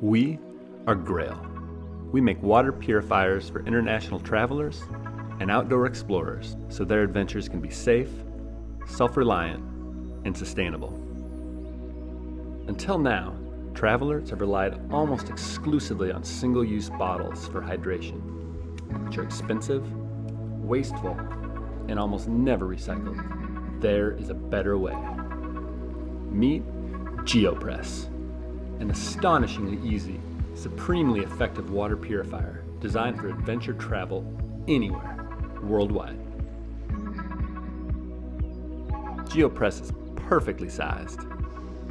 We are GRAYL. We make water purifiers for international travelers and outdoor explorers so their adventures can be safe, self-reliant, and sustainable. Until now, travelers have relied almost exclusively on single-use bottles for hydration, which are expensive, wasteful, and almost never recycled. There is a better way. Meet GeoPress, an astonishingly easy, supremely effective water purifier designed for adventure travel anywhere, worldwide. GeoPress is perfectly sized,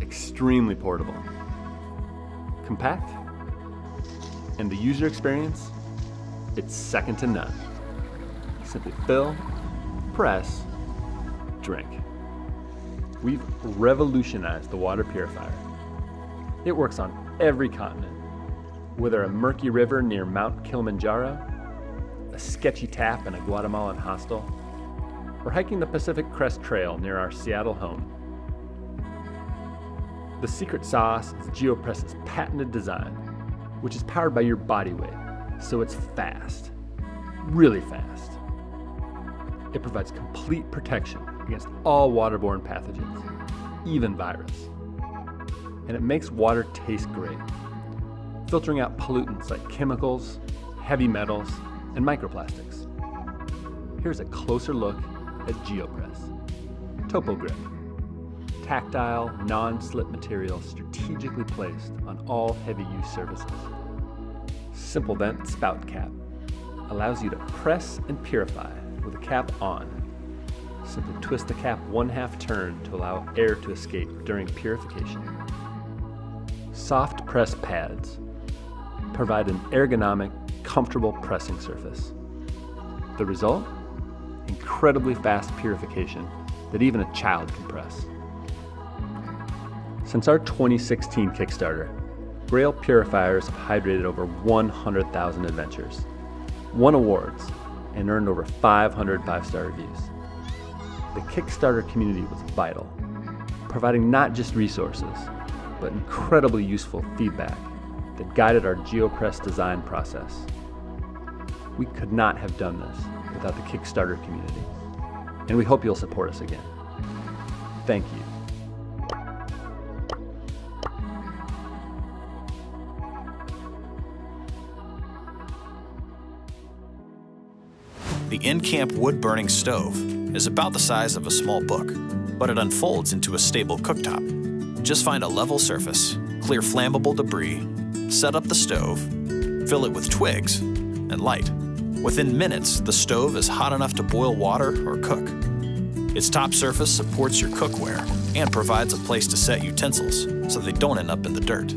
extremely portable, compact, and the user experience, it's second to none. Simply fill, press, drink. We've revolutionized the water purifier. It works on every continent, whether a murky river near Mount Kilimanjaro, a sketchy tap in a Guatemalan hostel, or hiking the Pacific Crest Trail near our Seattle home. The secret sauce is GeoPress's patented design, which is powered by your body weight, so it's fast, really fast. It provides complete protection against all waterborne pathogens, even virus. And it makes water taste great, filtering out pollutants like chemicals, heavy metals, and microplastics. Here's a closer look at GeoPress. TopoGrip, tactile, non-slip material strategically placed on all heavy-use surfaces. Simple vent spout cap allows you to press and purify with the cap on. Simply twist the cap 1/2 turn to allow air to escape during purification. Soft press pads provide an ergonomic, comfortable pressing surface. The result? Incredibly fast purification that even a child can press. Since our 2016 Kickstarter, GRAYL purifiers have hydrated over 100,000 adventures, won awards, and earned over 500 5-star reviews. The Kickstarter community was vital, providing not just resources, but incredibly useful feedback that guided our GeoPress design process. We could not have done this without the Kickstarter community, and we hope you'll support us again. Thank you. The nCamp wood-burning stove is about the size of a small book, but it unfolds into a stable cooktop. Just find a level surface, clear flammable debris, set up the stove, fill it with twigs, and light. Within minutes, the stove is hot enough to boil water or cook. Its top surface supports your cookware and provides a place to set utensils so they don't end up in the dirt.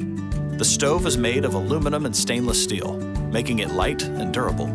The stove is made of aluminum and stainless steel, making it light and durable.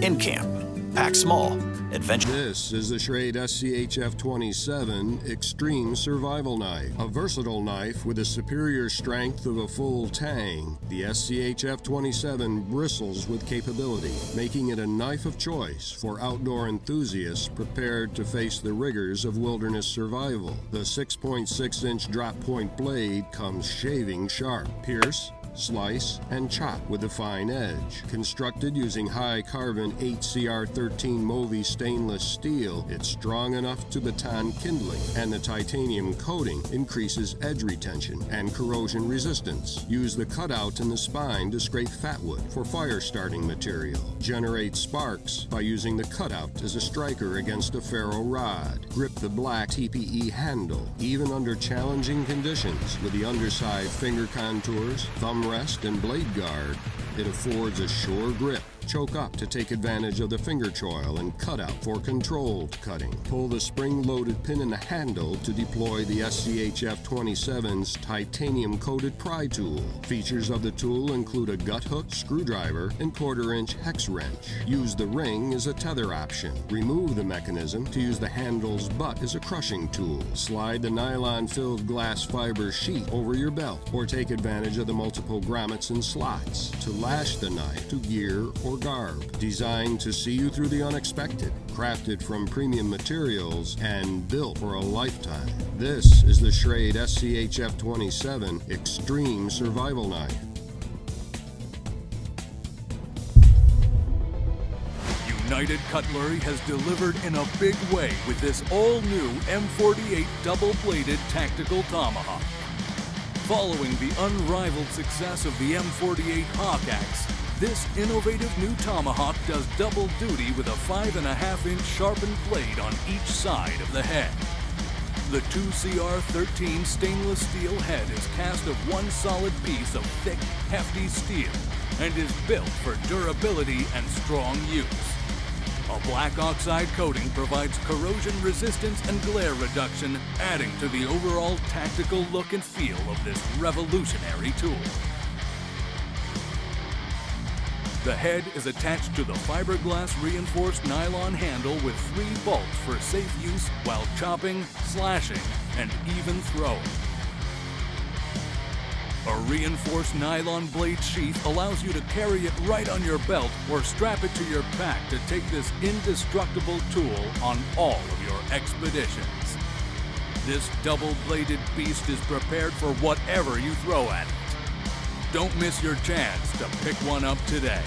nCamp. Pack small, adventure. This is the Schrade SCHF-27 Extreme Survival Knife, a versatile knife with the superior strength of a full tang. The SCHF-27 bristles with capability, making it a knife of choice for outdoor enthusiasts prepared to face the rigors of wilderness survival. The 6.6-inch drop point blade comes shaving sharp. Pierce, slice, and chop with a fine edge. Constructed using high-carbon 8CR13 Movi stainless steel, it's strong enough to baton kindling, and the titanium coating increases edge retention and corrosion resistance. Use the cutout in the spine to scrape fatwood for fire-starting material. Generate sparks by using the cutout as a striker against a ferro rod. Grip the black TPE handle, even under challenging conditions, with the underside finger contours, thumb rest, and blade guard. It affords a sure grip. Choke up to take advantage of the finger choil and cutout for controlled cutting. Pull the spring-loaded pin in the handle to deploy the SCHF-27's titanium-coated pry tool. Features of the tool include a gut hook, screwdriver, and 1/4-inch hex wrench. Use the ring as a tether option. Remove the mechanism to use the handle's butt as a crushing tool. Slide the nylon-filled glass fiber sheet over your belt, or take advantage of the multiple grommets and slots to lash the knife to gear or garb. Designed to see you through the unexpected, crafted from premium materials, and built for a lifetime. This is the Schrade SCHF-27 Extreme Survival Knife. United Cutlery has delivered in a big way with this all-new M48 double-bladed tactical tomahawk. Following the unrivaled success of the M48 Hawk Axe, this innovative new tomahawk does double duty with a 5.5-inch sharpened blade on each side of the head. The 2CR13 stainless steel head is cast of one solid piece of thick, hefty steel and is built for durability and strong use. A black oxide coating provides corrosion resistance and glare reduction, adding to the overall tactical look and feel of this revolutionary tool. The head is attached to the fiberglass reinforced nylon handle with 3 bolts for safe use while chopping, slashing, and even throwing. A reinforced nylon blade sheath allows you to carry it right on your belt or strap it to your pack to take this indestructible tool on all of your expeditions. This double-bladed beast is prepared for whatever you throw at it. Don't miss your chance to pick one up today.